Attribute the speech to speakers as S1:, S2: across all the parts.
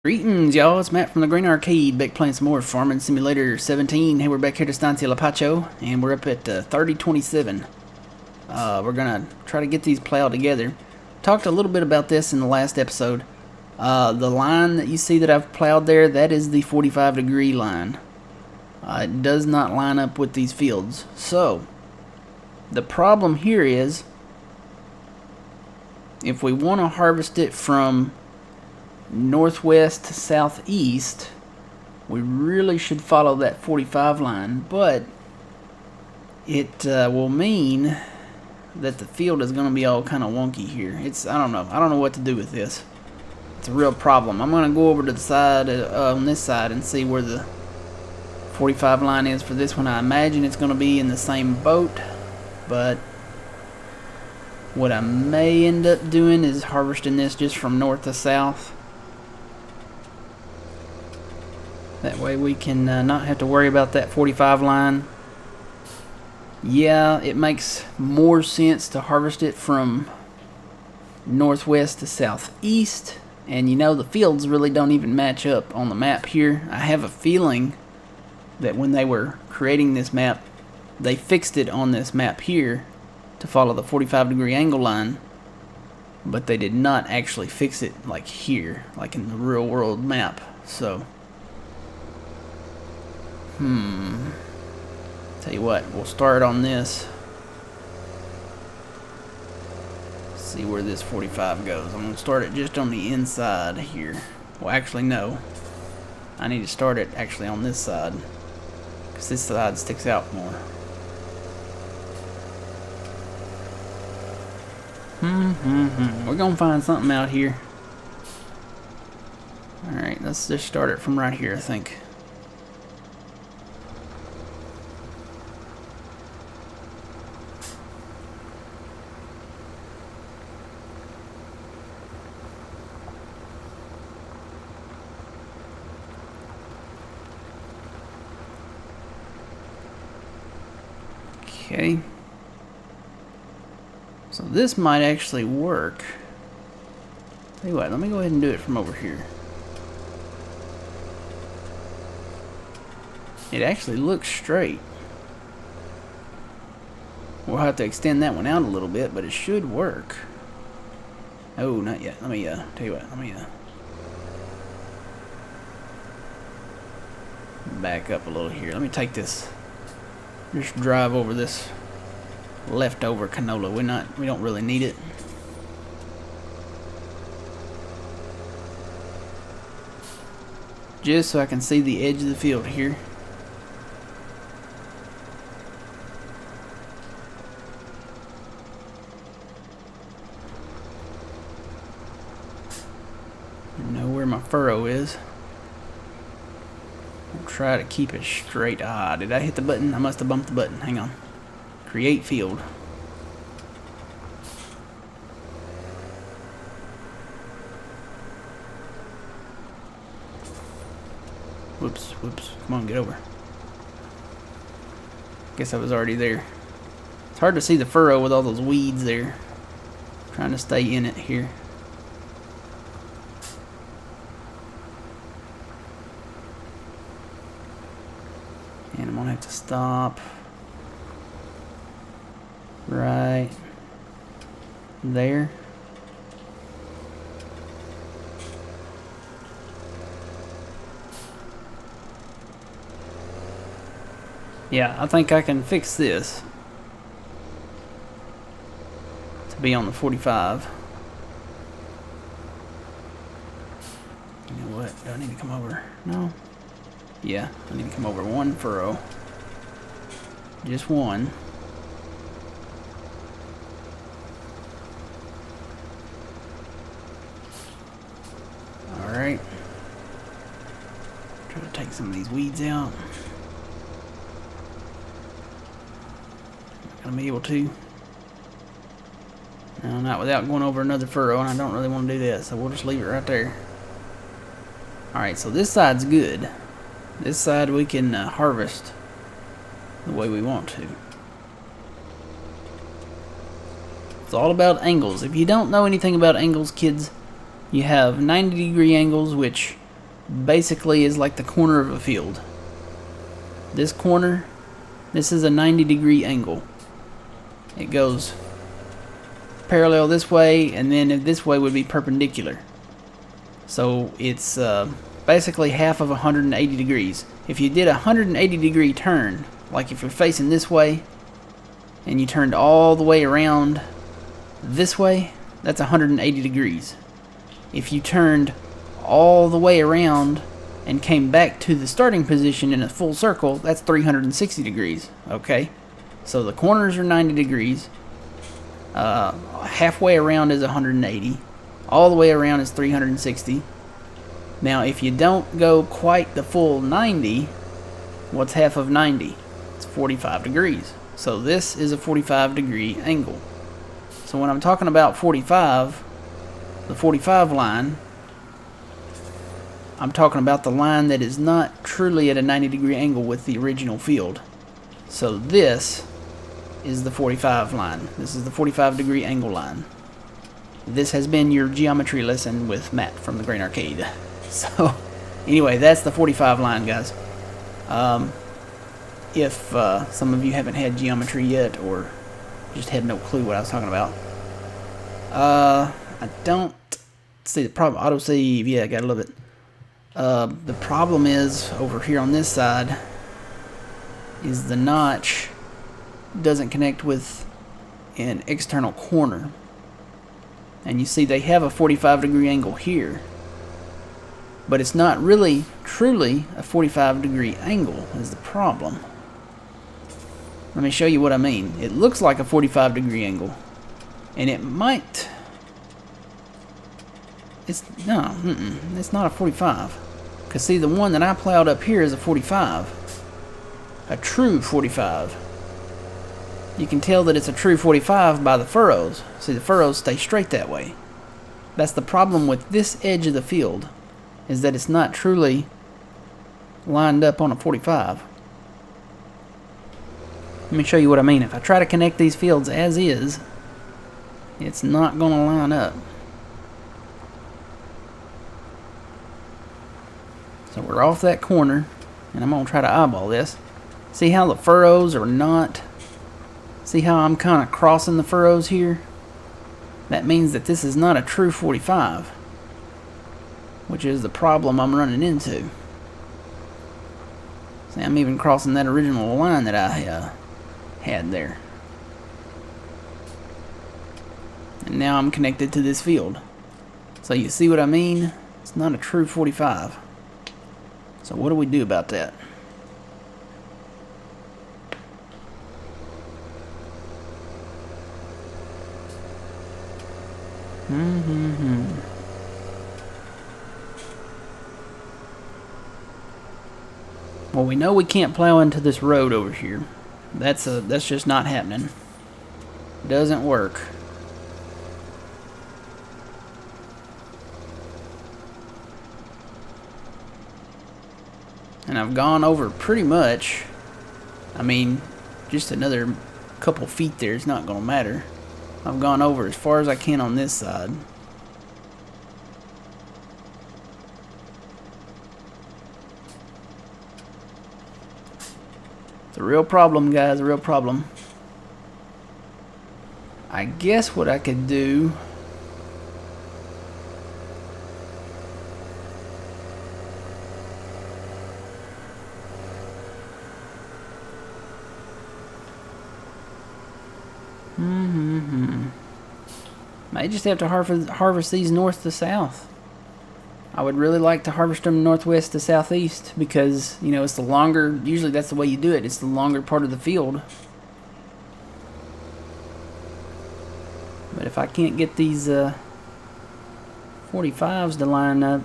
S1: Greetings, y'all. It's Matt from the Green Arcade, back playing some more Farming Simulator 17. Hey, we're back here to Estancia Lapacho, and we're up at 3027. We're gonna try to get these plowed together. Talked a little bit about this in the last episode. The line that you see that I've plowed there, that is the 45-degree line. It does not line up with these fields. So, the problem here is, if we want to harvest it from northwest to southeast, we really should follow that 45 line, but it will mean that the field is going to be all kind of wonky here. I don't know what to do with this. It's a real problem. I'm going to go over to the side on this side and see where the 45 line is for this one. I imagine it's going to be in the same boat, but what I may end up doing is harvesting this just from north to south. That way we can not have to worry about that 45 line. Yeah, it makes more sense to harvest it from northwest to southeast. And you know, the fields really don't even match up on the map here. I have a feeling that when they were creating this map, they fixed it on this map here to follow the 45-degree angle line. But they did not actually fix it like here, like in the real world map. So tell you what, we'll start on this. See where this 45 goes. I'm gonna start it just on the inside here. Well, actually no, I need to start it actually on this side, because this side sticks out more. We're gonna find something out here. Alright, let's just start it from right here, I think. Okay, so this might actually work. Tell you what, let me go ahead and do it from over here. It actually looks straight. We'll have to extend that one out a little bit, but it should work. Oh, not yet. Let me tell you what, let me back up a little here. Let me take this. Just drive over this leftover canola. We don't really need it. Just so I can see the edge of the field here. Know where my furrow is. Try to keep it straight. Did I hit the button? I must have bumped the button. Hang on. Create field. Whoops. Come on, get over. Guess I was already there. It's hard to see the furrow with all those weeds there. Trying to stay in it here. And I'm gonna have to stop right there. Yeah, I think I can fix this to be on the 45. You know what? Do I need to come over? No. Yeah, I need to come over one furrow. Just one. Alright. Try to take some of these weeds out. Not gonna be able to. No, not without going over another furrow, and I don't really want to do that, so we'll just leave it right there. Alright, so this side's good. This side we can harvest the way we want to. It's all about angles. If you don't know anything about angles, kids, you have 90-degree angles, which basically is like the corner of a field. This corner, this is a 90-degree angle. It goes parallel this way, and then this way would be perpendicular. So it's basically half of 180 degrees. If you did a 180-degree turn, like if you're facing this way, and you turned all the way around this way, that's 180 degrees. If you turned all the way around and came back to the starting position in a full circle, that's 360 degrees, okay? So the corners are 90 degrees, halfway around is 180, all the way around is 360. Now if you don't go quite the full 90, what's half of 90? It's 45 degrees. So this is a 45-degree angle. So when I'm talking about 45, the 45 line, I'm talking about the line that is not truly at a 90-degree angle with the original field. So this is the 45 line. This is the 45-degree angle line. This has been your geometry lesson with Matt from the Grain Arcade. So anyway, that's the 45 line, guys. If some of you haven't had geometry yet, or just had no clue what I was talking about, I don't see the problem. Autosave, yeah, I got a little bit. The problem is over here on this side is the notch doesn't connect with an external corner, and you see they have a 45-degree angle here, but it's not really truly a 45-degree angle is the problem. Let me show you what I mean. It looks like a 45-degree angle, and it might. It's not a 45. Because see, the one that I plowed up here is a 45. A true 45. You can tell that it's a true 45 by the furrows. See, the furrows stay straight that way. That's the problem with this edge of the field, is that it's not truly lined up on a 45. Let me show you what I mean. If I try to connect these fields as is, it's not going to line up. So we're off that corner, and I'm going to try to eyeball this. See how the furrows are not... See how I'm kind of crossing the furrows here? That means that this is not a true 45, which is the problem I'm running into. See, I'm even crossing that original line that I had there. And now I'm connected to this field. So you see what I mean? It's not a true 45. So what do we do about that? Well, we know we can't plow into this road over here. That's just not happening. Doesn't work. And I've gone over pretty much. I mean, just another couple feet there is not going to matter. I've gone over as far as I can on this side. It's a real problem, guys, a real problem. I guess what I could do... Might just have to harvest these north to south. I would really like to harvest them northwest to southeast because, you know, it's the longer, usually that's the way you do it, it's the longer part of the field. But if I can't get these 45s to line up,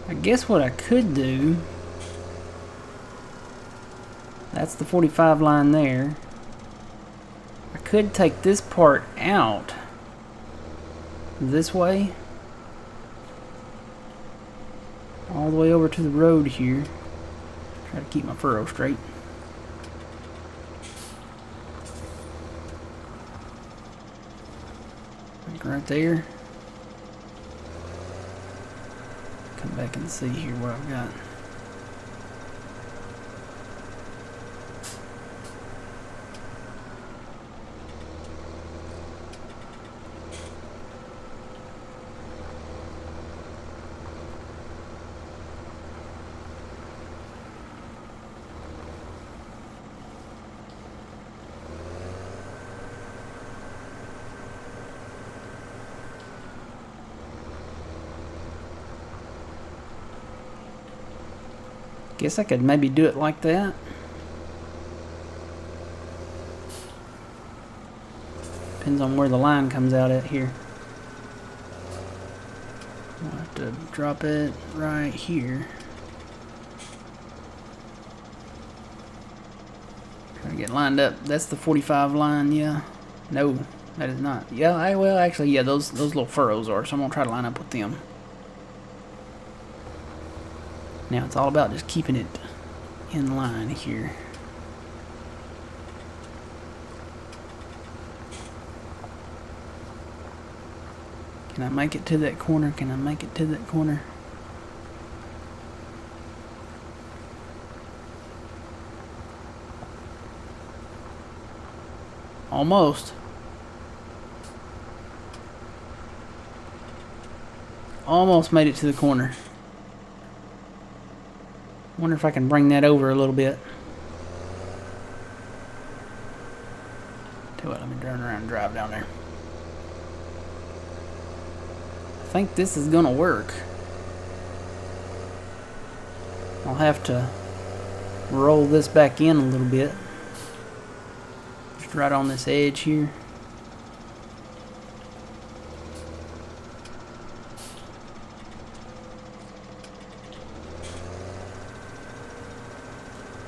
S1: I guess what I could do, that's the 45 line there. I could take this part out this way, all the way over to the road here. Try to keep my furrow straight. right there. Come back and see here what I've got. Guess I could maybe do it like that. Depends on where the line comes out at here. I'll have to drop it right here. Trying to get lined up. That's the 45 line, yeah. No, that is not. Yeah, well, actually, yeah, those little furrows are, so I'm going to try to line up with them. Now it's all about just keeping it in line here. Can I make it to that corner? Can I make it to that corner? Almost. Almost made it to the corner. Wonder if I can bring that over a little bit. Tell you what, let me turn around and drive down there. I think this is gonna work. I'll have to roll this back in a little bit. Just right on this edge here.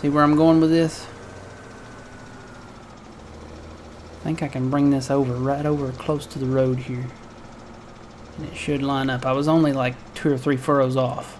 S1: See where I'm going with this? I think I can bring this over, right over close to the road here. And it should line up. I was only like 2 or 3 furrows off.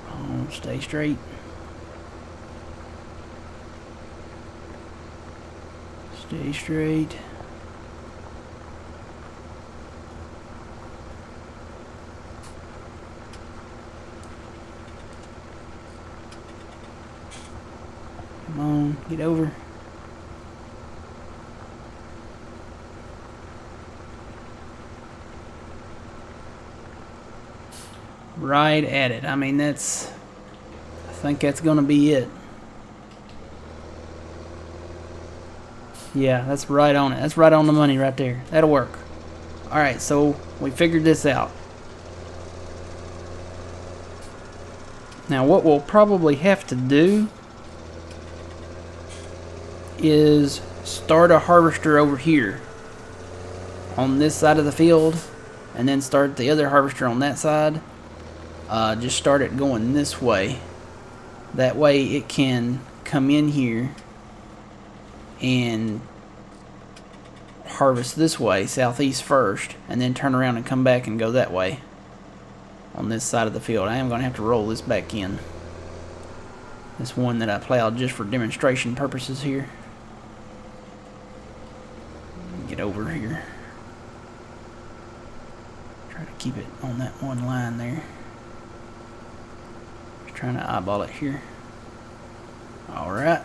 S1: Come on, stay straight. Stay straight. Come on, get over. Right at it. I mean, I think that's gonna be it. Yeah, that's right on it. That's right on the money right there. That'll work. Alright, so we figured this out. Now what we'll probably have to do is start a harvester over here on this side of the field and then start the other harvester on that side. Just start it going this way. That way it can come in here and harvest this way, southeast first, and then turn around and come back and go that way on this side of the field. I am going to have to roll this back in. This one that I plowed just for demonstration purposes here. Get over here. Try to keep it on that one line there. Just trying to eyeball it here. Alright.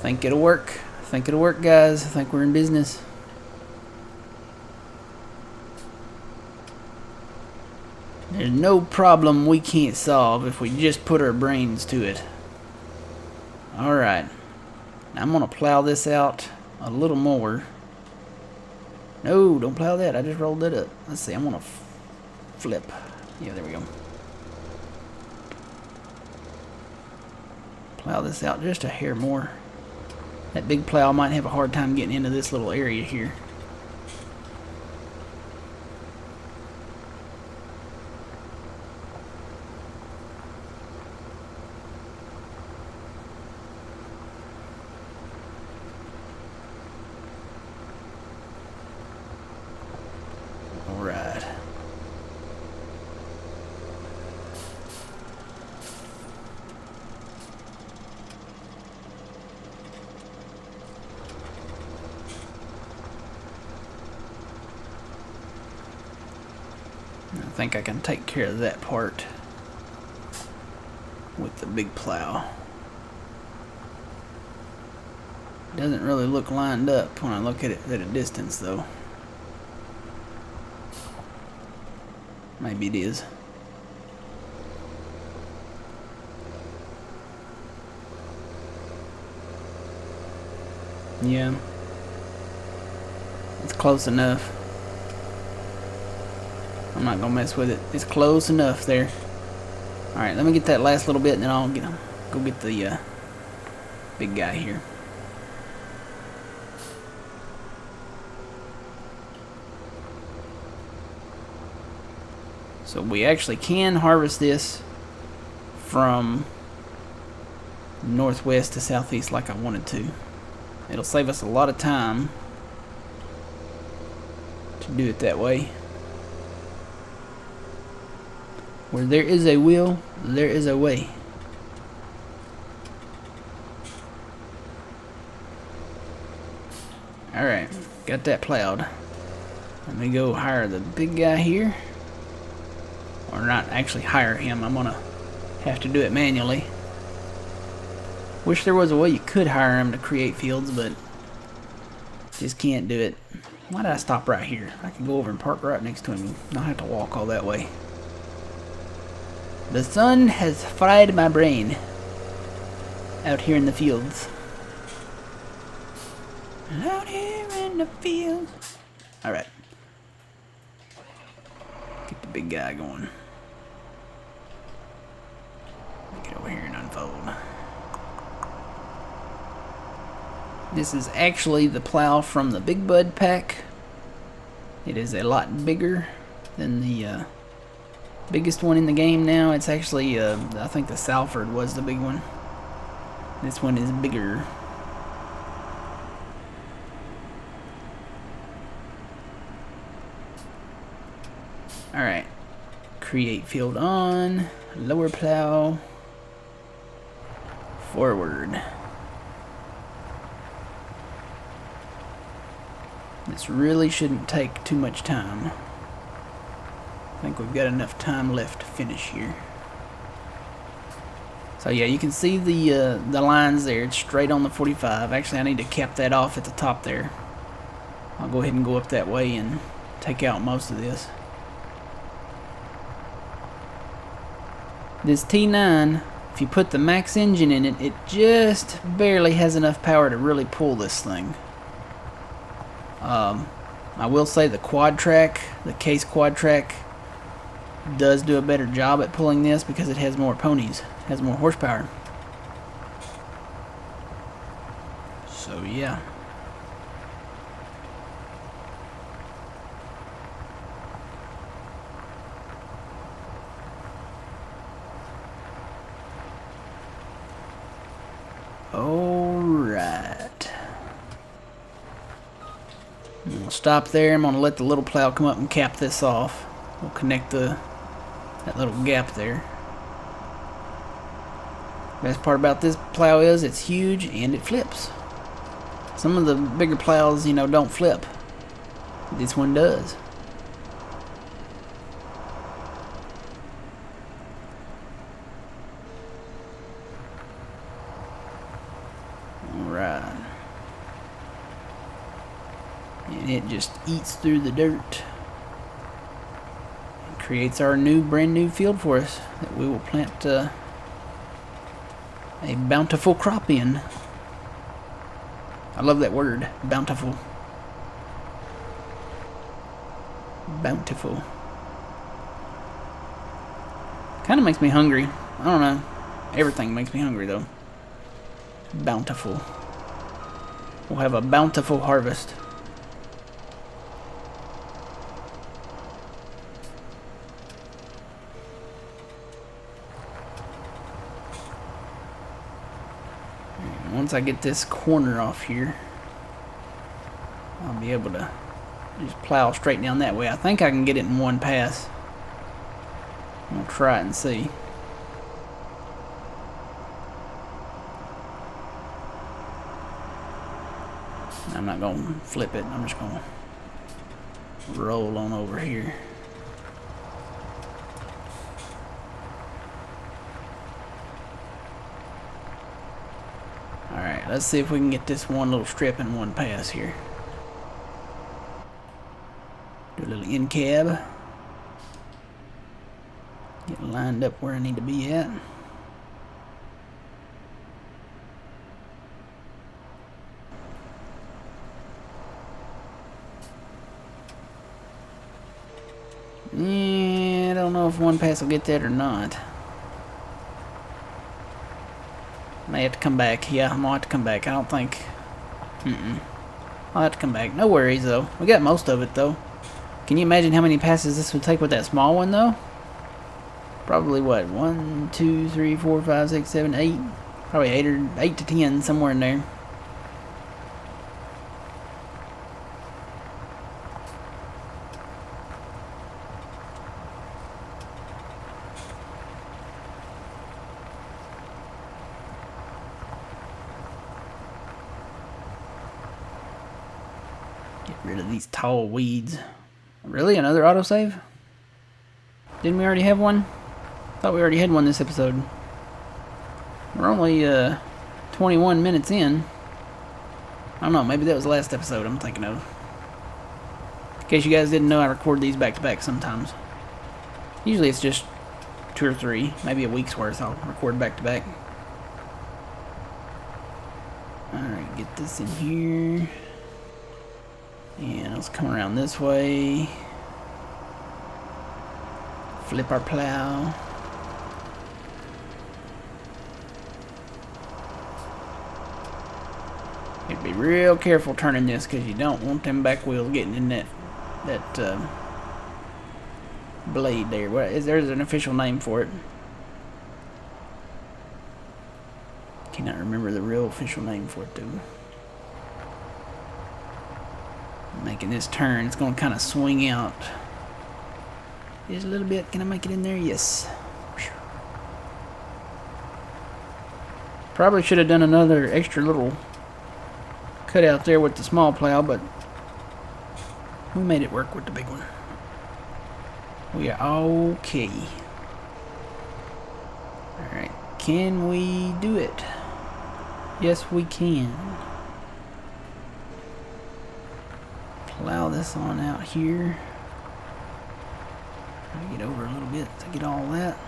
S1: Think it'll work. Think it'll work, guys. I think we're in business. There's no problem we can't solve if we just put our brains to it. Alright, I'm going to plow this out a little more. No, don't plow that. I just rolled it up. Let's see, I'm going to flip. Yeah, there we go. Plow this out just a hair more. That big plow might have a hard time getting into this little area here. think I can take care of that part with the big plow. Doesn't really look lined up when I look at it at a distance though. Maybe it is. Yeah. It's close enough. I'm not gonna mess with it. It's close enough there. Alright, let me get that last little bit and then I'll go get the big guy here. So we actually can harvest this from northwest to southeast like I wanted to. It'll save us a lot of time to do it that way. Where there is a will, there is a way. Alright, got that plowed. Let me go hire the big guy here. Or not actually hire him, I'm gonna have to do it manually. Wish there was a way you could hire him to create fields, but just can't do it. Why did I stop right here? I could go over and park right next to him and not have to walk all that way. The sun has fried my brain out here in the fields. Out here in the fields. Alright. Get the big guy going. Get over here and unfold. This is actually the plow from the Big Bud pack. It is a lot bigger than the biggest one in the game now. It's actually, I think the Salford was the big one. This one is bigger. Alright. Create field on. Lower plow. Forward. This really shouldn't take too much time. I think we've got enough time left to finish here. So yeah, you can see the lines there. It's straight on the 45. Actually, I need to cap that off at the top there. I'll go ahead and go up that way and take out most of this. This T9, if you put the max engine in it, it just barely has enough power to really pull this thing. I will say the quad track, the case quad track, does do a better job at pulling this because it has more ponies, has more horsepower. So yeah. Alright. We'll stop there. I'm going to let the little plow come up and cap this off. We'll connect that little gap there. Best part about this plow is it's huge and it flips. Some of the bigger plows, you know, don't flip. This one does. Alright. And it just eats through the dirt. It creates our brand new field for us that we will plant a bountiful crop in. I love that word, bountiful. Bountiful. Kind of makes me hungry. I don't know. Everything makes me hungry though. Bountiful. We'll have a bountiful harvest. Once I get this corner off here, I'll be able to just plow straight down that way. I think I can get it in one pass. I'll try it and see. I'm not going to flip it. I'm just going to roll on over here. Alright, let's see if we can get this one little strip in one pass here. Do a little in cab. Get lined up where I need to be at. Yeah, I don't know if one pass will get that or not. May have to come back. Yeah, I'm gonna have to come back. I don't think. I'll have to come back. No worries though. We got most of it though. Can you imagine how many passes this would take with that small one though? Probably what? 1, 2, 3, 4, 5, 6, 7, 8. Probably 8 to 10, somewhere in there. Get rid of these tall weeds. Really? Another autosave? Didn't we already have one? Thought we already had one this episode. We're only 21 minutes in. I don't know, maybe that was the last episode I'm thinking of. In case you guys didn't know, I record these back to back sometimes. Usually it's just 2 or 3, maybe a week's worth I'll record back to back. Alright, get this in here. And let's come around this way. Flip our plow. You have to be real careful turning this because you don't want them back wheels getting in that blade there. There's an official name for it. Cannot remember the real official name for it though. Making this turn, it's going to kind of swing out just a little bit. Can I make it in there? Yes. Probably should have done another extra little cut out there with the small plow, but we made it work with the big one. We are okay. Alright, can we do it? Yes, we can. Plow this on out here. Get over a little bit to get all that.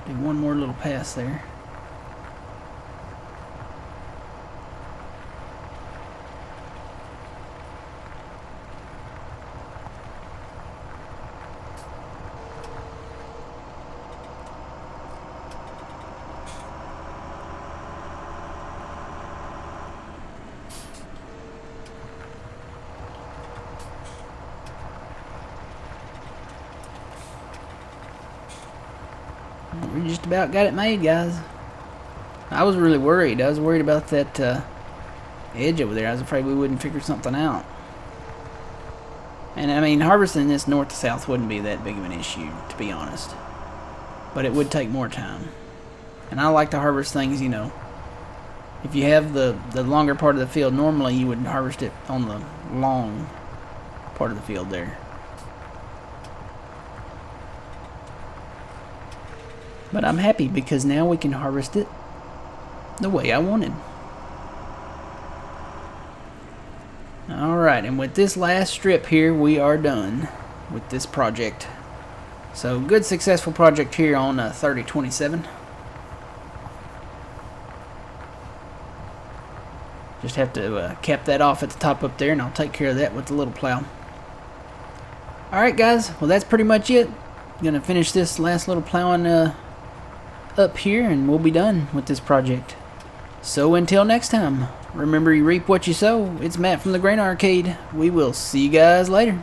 S1: Do one more little pass there. We just about got it made, guys. I was really worried. I was worried about that edge over there. I was afraid we wouldn't figure something out. And I mean, harvesting this north to south wouldn't be that big of an issue, to be honest. But it would take more time. And I like to harvest things, you know. If you have the longer part of the field, normally you would harvest it on the long part of the field there. But I'm happy because now we can harvest it the way I wanted. Alright, and with this last strip here, we are done with this project. So, good successful project here on 3027. Just have to cap that off at the top up there, and I'll take care of that with the little plow. Alright guys, well that's pretty much it. Gonna finish this last little plowing up here, and we'll be done with this project. So until next time, remember you reap what you sow. It's Matt from the Grain Arcade. We will see you guys later.